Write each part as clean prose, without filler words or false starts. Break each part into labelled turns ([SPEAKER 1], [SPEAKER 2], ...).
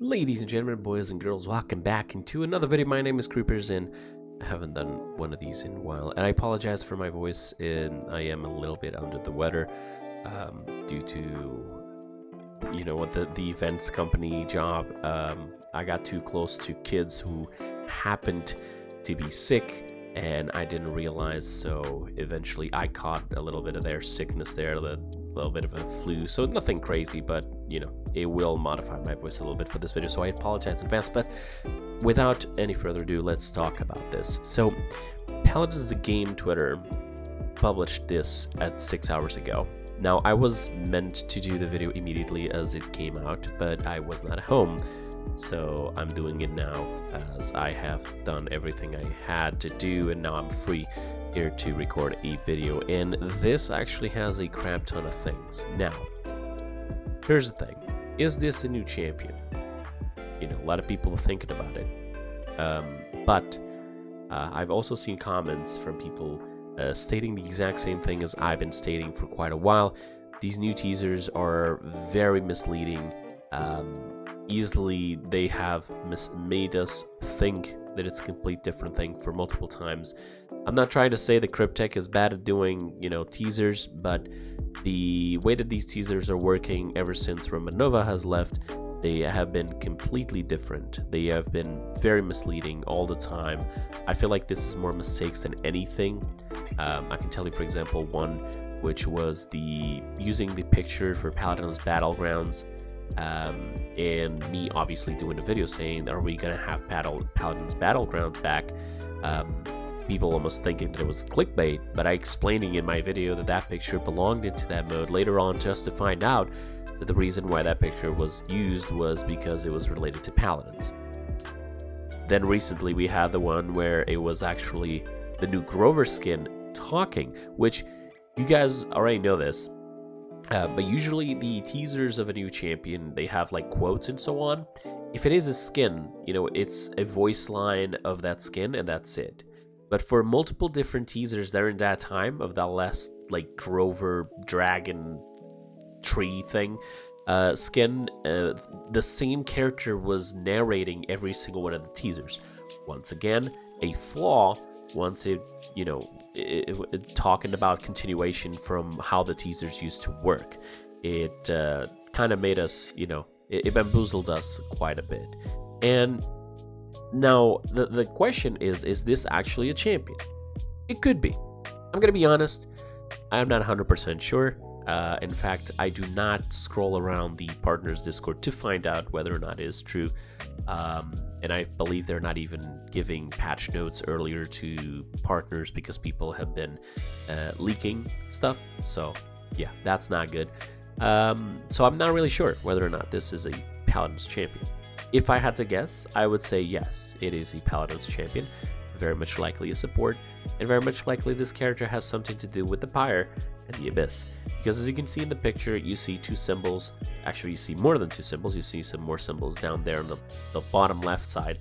[SPEAKER 1] Ladies and gentlemen, boys and girls, welcome back into another video. My name is Kreepers, and I haven't done one of these in a while. And I apologize for my voice, and I am a little bit under the weather due to, you know what, the events company job. I got too close to kids who happened to be sick, and I didn't realize, so eventually I caught a little bit of their sickness there, a little bit of a flu, so nothing crazy, but you know, it will modify my voice a little bit for this video, so I apologize in advance. But without any further ado, let's talk about this. So Paladins the Game Twitter published this at 6 hours ago. Now, I was meant to do the video immediately as it came out, but I was not home, so I'm doing it now as I have done everything I had to do, and now I'm free here to record a video. And this actually has a crap ton of things. Now, here's the thing. Is this a new champion? You know, a lot of people are thinking about it. But I've also seen comments from people stating the exact same thing as I've been stating for quite a while. These new teasers are very misleading. Easily, they have made us think that it's a complete different thing for multiple times. I'm not trying to say that Cryptech is bad at doing, you know, teasers, but the way that these teasers are working ever since Romanova has left, they have been completely different. They have been very misleading all the time. I feel like this is more mistakes than anything. I can tell you, for example, one which was using the picture for Paladins Battlegrounds, and me obviously doing a video saying, are we gonna have Paladins Battlegrounds back? People almost thinking that it was clickbait, but I explaining in my video that that picture belonged into that mode later on, just to find out that the reason why that picture was used was because it was related to Paladins. Then recently we had the one where it was actually the new Grover skin talking, which you guys already know this, but usually the teasers of a new champion, they have like quotes and so on. If it is a skin, you know, it's a voice line of that skin and that's it. But for multiple different teasers during that time of that last like Grover dragon tree thing skin, the same character was narrating every single one of the teasers. Once again, a flaw. Once it, you know, talking about continuation from how the teasers used to work, it kind of made us, you know, it bamboozled us quite a bit. And now, the question is this actually a champion? It could be. I'm going to be honest, I'm not 100% sure. In fact, I do not scroll around the partners Discord to find out whether or not it is true. And I believe they're not even giving patch notes earlier to partners because people have been leaking stuff. So, yeah, that's not good. So I'm not really sure whether or not this is a Paladins champion. If I had to guess, I would say yes, it is a Paladins champion, very much likely a support, and very much likely this character has something to do with the Pyre and the Abyss. Because as you can see in the picture, you see two symbols. Actually, you see more than two symbols. You see some more symbols down there on the bottom left side,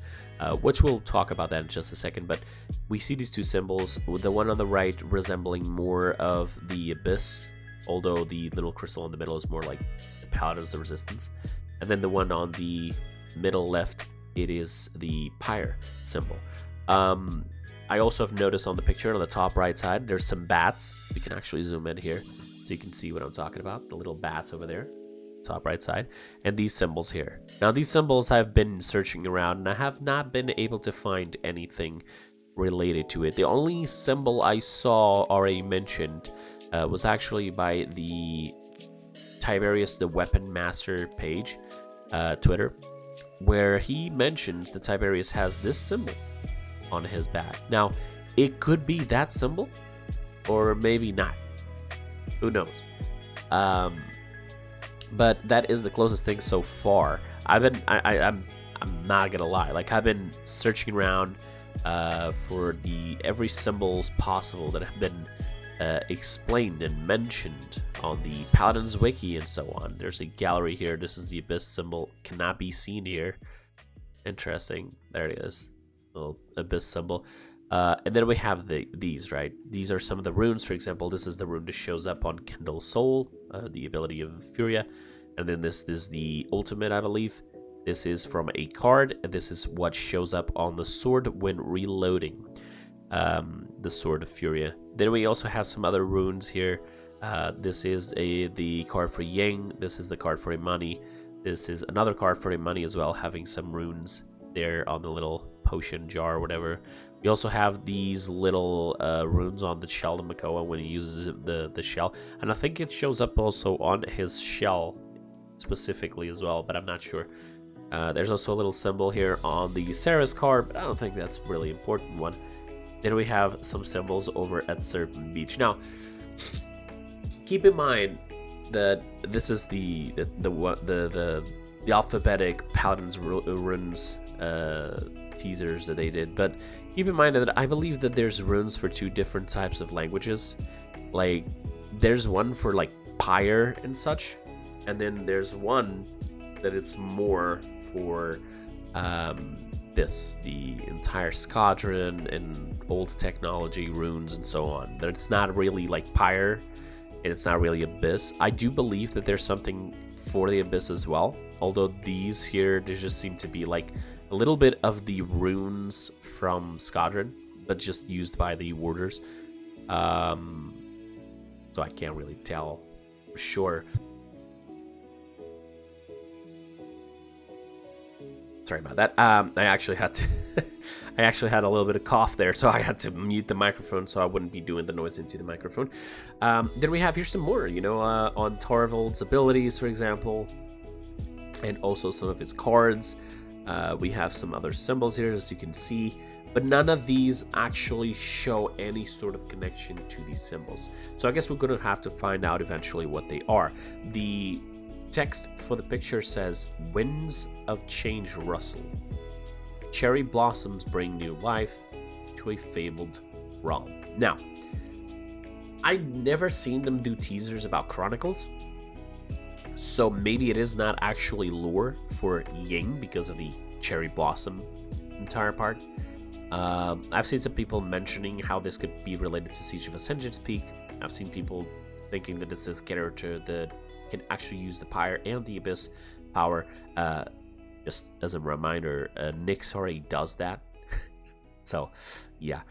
[SPEAKER 1] which we'll talk about that in just a second. But we see these two symbols, with the one on the right resembling more of the Abyss, although the little crystal in the middle is more like the Paladins, the Resistance. And then the one on the middle left, it is the Pyre symbol. I also have noticed on the picture on the top right side, there's some bats. We can actually zoom in here so you can see what I'm talking about. The little bats over there, top right side, and these symbols here. Now, these symbols I've been searching around, and I have not been able to find anything related to it. The only symbol I saw already mentioned was actually by the Tiberius, the Weapon Master page, Twitter, where he mentions that Tiberius has this symbol on his back. Now, it could be that symbol, or maybe not. Who knows? But that is the closest thing so far. I'm not gonna lie. Like, I've been searching around for every symbols possible that have been explained and mentioned on the Paladins wiki and so on. There's a gallery here. This is the Abyss symbol. Cannot be seen here. Interesting. There it is. Little Abyss symbol. And then we have these, right? These are some of the runes. For example, this is the rune that shows up on Kindle Soul, the ability of Furia. And then this is the ultimate, I believe. This is from a card, and this is what shows up on the sword when reloading. The Sword of Furia. Then we also have some other runes here. This is the card for Yang. This is the card for Imani. This is another card for Imani as well, having some runes there on the little potion jar or whatever. We also have these little runes on the shell of Makoa when he uses the shell. And I think it shows up also on his shell specifically as well, but I'm not sure. There's also a little symbol here on the Sarah's card, but I don't think that's a really important one. Then we have some symbols over at Serpent Beach. Now, keep in mind that this is the alphabetic Paladins runes teasers that they did, but keep in mind that I believe that there's runes for 2 different types of languages. Like, there's one for like Pyre and such, and then there's one that it's more for the entire squadron and old technology runes and so on. That it's not really like Pyre and it's not really Abyss. I do believe that there's something for the Abyss as well, although these here, they just seem to be like a little bit of the runes from Squadron, but just used by the warders. So I can't really tell for sure. Sorry about that. I actually had to I actually had a little bit of cough there, so I had to mute the microphone so I wouldn't be doing the noise into the microphone. Then we have here some more, on Torvald's abilities, for example, and also some of his cards. We have some other symbols here, as you can see, but none of these actually show any sort of connection to these symbols. So I guess we're going to have to find out eventually what they are. The text for the picture says, "Winds of change rustle. Cherry blossoms bring new life to a fabled realm." Now, I've never seen them do teasers about Chronicles, so maybe it is not actually lore for Ying because of the cherry blossom entire part. I've seen some people mentioning how this could be related to Siege of Ascension's Peak. I've seen people thinking that this is a character that can actually use the Pyre and the Abyss power. Just as a reminder, Nyx already does that. So, yeah.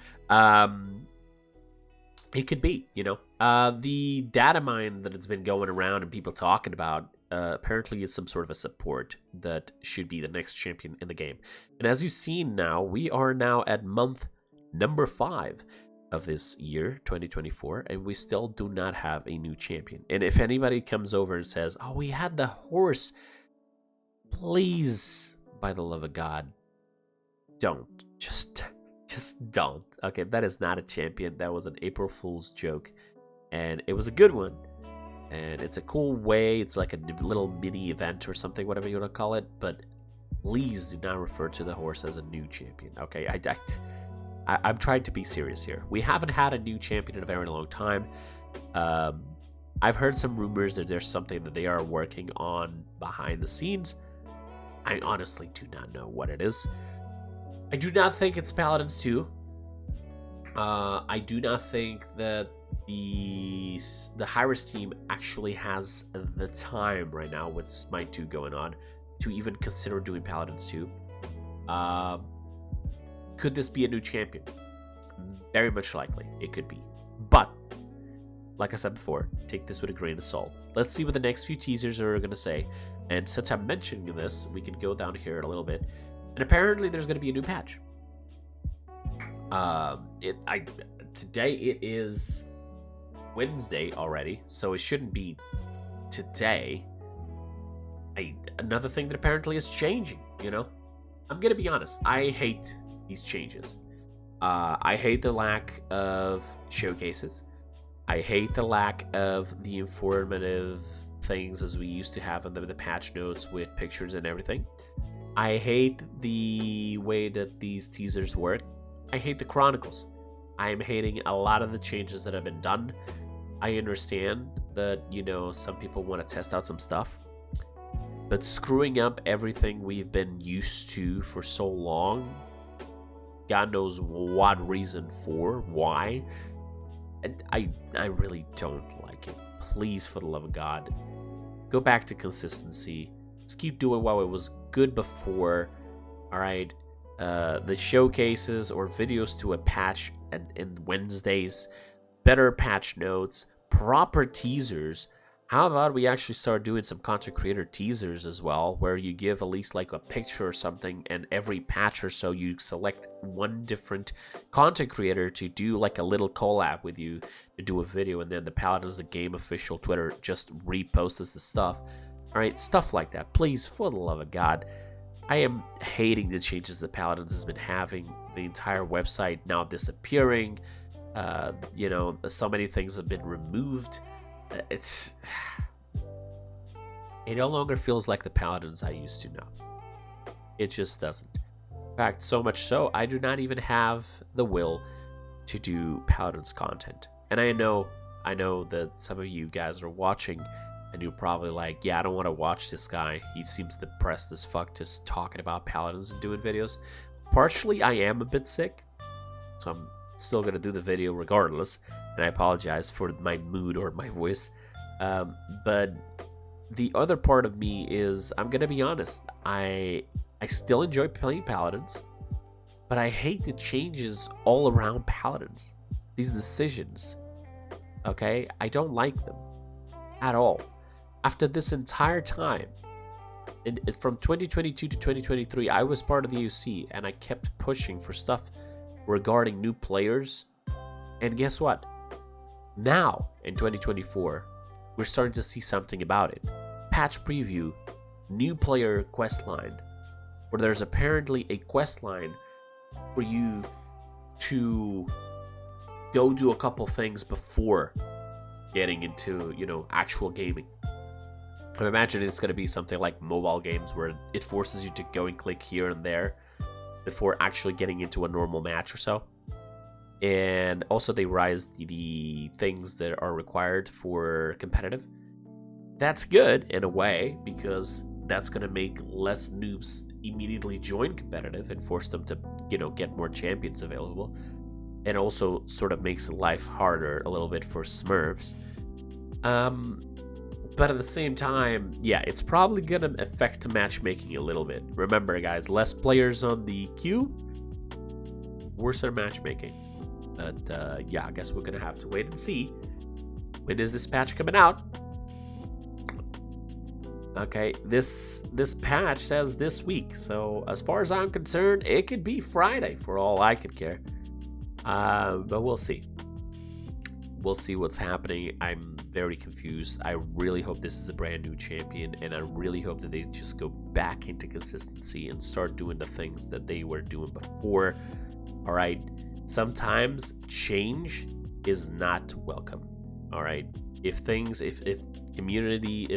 [SPEAKER 1] It could be, the data mine that it's been going around and people talking about apparently is some sort of a support that should be the next champion in the game. And as you've seen now, we are now at month number 5 of this year, 2024, and we still do not have a new champion. And if anybody comes over and says, "Oh, we had the horse," please, by the love of God, don't. Just don't. Okay, that is not a champion. That was an April Fool's joke, and it was a good one. And it's a cool way. It's like a little mini event or something, whatever you want to call it. But please do not refer to the horse as a new champion. Okay, I'm trying to be serious here. We haven't had a new champion in a very long time. I've heard some rumors that there's something that they are working on behind the scenes. I honestly do not know what it is. I do not think it's Paladins 2. I do not think that the Hyris team actually has the time right now with Smite 2 going on to even consider doing Paladins 2. Could this be a new champion? Very much likely, it could be. But, like I said before, take this with a grain of salt. Let's see what the next few teasers are going to say. And since I'm mentioning this, we can go down here a little bit. And apparently there's going to be a new patch. Today it is Wednesday already, so it shouldn't be today. Another thing that apparently is changing, I'm going to be honest. I hate these changes. I hate the lack of showcases. I hate the lack of the informative things as we used to have in the patch notes with pictures and everything. I hate the way that these teasers work. I hate the Chronicles. I am hating a lot of the changes that have been done. I understand that, some people want to test out some stuff. But screwing up everything we've been used to for so long, God knows what reason for, why, I really don't like it. Please, for the love of God, go back to consistency. Just keep doing what it was good before, all right, the showcases or videos to a patch and Wednesdays, better patch notes, proper teasers. How about we actually start doing some content creator teasers as well, where you give at least like a picture or something, and every patch or so you select one different content creator to do like a little collab with you to do a video, and then the Paladins, the game official Twitter, just reposts the stuff. All right, stuff like that. Please, for the love of God. I am hating the changes that Paladins has been having. The entire website now disappearing. You know, so many things have been removed. It no longer feels like the Paladins I used to know. It just doesn't. In fact, so much so, I do not even have the will to do Paladins content. And I know that some of you guys are watching, and you're probably like, yeah, I don't want to watch this guy. He seems depressed as fuck just talking about Paladins and doing videos. Partially, I am a bit sick, so I'm still going to do the video regardless. And I apologize for my mood or my voice. But the other part of me is, I'm going to be honest, I still enjoy playing Paladins, but I hate the changes all around Paladins. These decisions, okay? I don't like them at all. After this entire time, from 2022 to 2023, I was part of the UC, and I kept pushing for stuff regarding new players. And guess what? Now, in 2024, we're starting to see something about it. Patch preview, new player quest line, where there's apparently a quest line for you to go do a couple things before getting into, you know, actual gaming. I imagine it's going to be something like mobile games where it forces you to go and click here and there before actually getting into a normal match or so. And also they raised the things that are required for competitive. That's good in a way, because that's going to make less noobs immediately join competitive and force them to, you know, get more champions available. And also sort of makes life harder a little bit for Smurfs. But at the same time, yeah, it's probably going to affect matchmaking a little bit. Remember, guys, less players on the queue, worse matchmaking. But yeah, I guess we're going to have to wait and see. When is this patch coming out? Okay, this patch says this week. So as far as I'm concerned, it could be Friday for all I could care. But we'll see. We'll see what's happening. I'm very confused. I really hope this is a brand new champion, and I really hope that they just go back into consistency and start doing the things that they were doing before. All right. Sometimes change is not welcome. All right. If the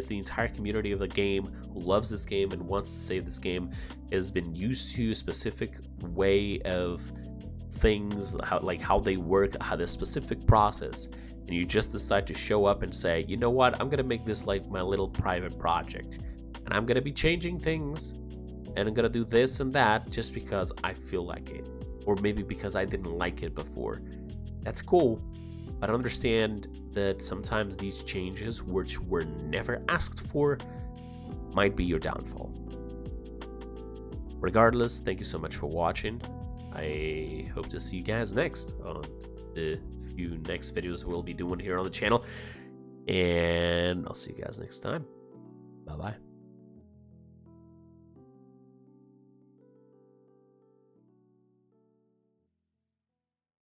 [SPEAKER 1] entire community of the game who loves this game and wants to save this game has been used to a specific way of things, how they work, how the specific process, and you just decide to show up and say, you know what, I'm gonna make this like my little private project, and I'm gonna be changing things, and I'm gonna do this and that just because I feel like it, or maybe because I didn't like it before. That's cool, but understand that sometimes these changes, which were never asked for, might be your downfall. Regardless, thank you so much for watching. I hope to see you guys next on the few next videos we'll be doing here on the channel. And I'll see you guys next time. Bye-bye.